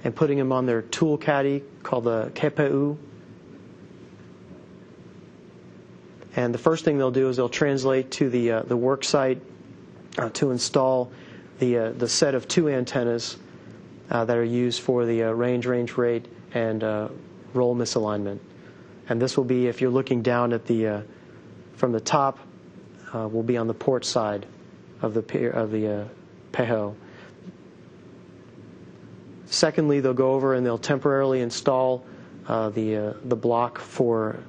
and putting them on their tool caddy called the KPU. And the first thing they'll do is they'll translate to the work site to install the set of 2 antennas that are used for the range rate, and roll misalignment. And this will be, if you're looking down at from the top, will be on the port side of the PEHO. Secondly, they'll go over and they'll temporarily install the block for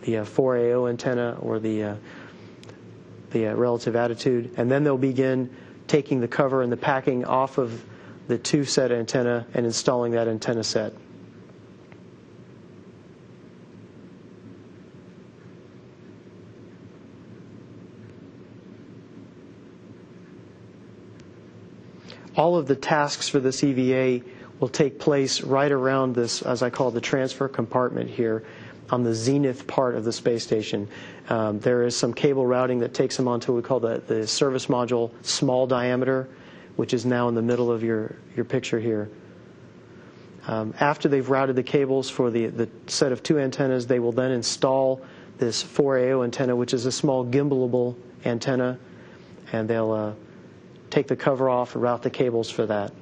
the 4AO antenna, or the relative attitude, and then they'll begin taking the cover and the packing off of the 2-set antenna and installing that antenna set. All of the tasks for this EVA will take place right around this, as I call the transfer compartment here, on the zenith part of the space station. There is some cable routing that takes them onto what we call the service module small diameter, which is now in the middle of your picture here. After they've routed the cables for the set of 2 antennas, they will then install this 4AO antenna, which is a small gimbalable antenna, and they'll take the cover off and route the cables for that.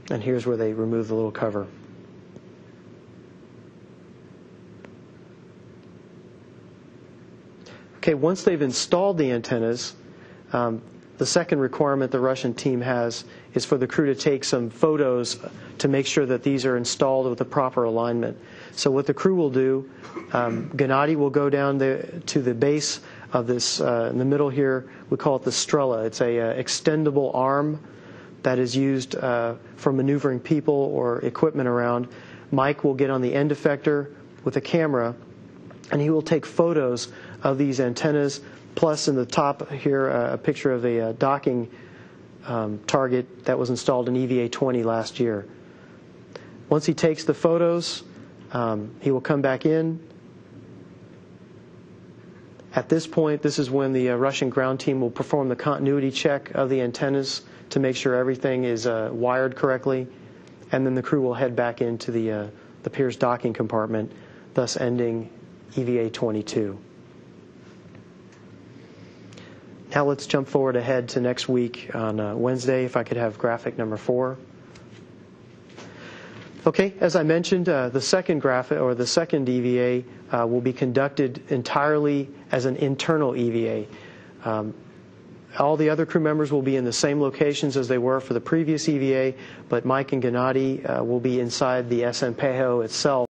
And here's where they remove the little cover. Okay, once they've installed the antennas, the second requirement the Russian team has is for the crew to take some photos to make sure that these are installed with the proper alignment. So what the crew will do, Gennady will go down to the base of this, in the middle here, we call it the strela. It's a extendable arm that is used for maneuvering people or equipment around. Mike will get on the end effector with a camera, and he will take photos of these antennas, plus in the top here a picture of a docking target that was installed in EVA20 last year. Once he takes the photos, he will come back in. At this point, this is when the Russian ground team will perform the continuity check of the antennas to make sure everything is wired correctly, and then the crew will head back into the Pirs docking compartment, thus ending EVA22. Now let's jump forward ahead to next week on Wednesday, if I could have graphic number 4. Okay, as I mentioned, the second graphic, or the second EVA, will be conducted entirely as an internal EVA. All the other crew members will be in the same locations as they were for the previous EVA, but Mike and Gennady will be inside the SN PEHO itself.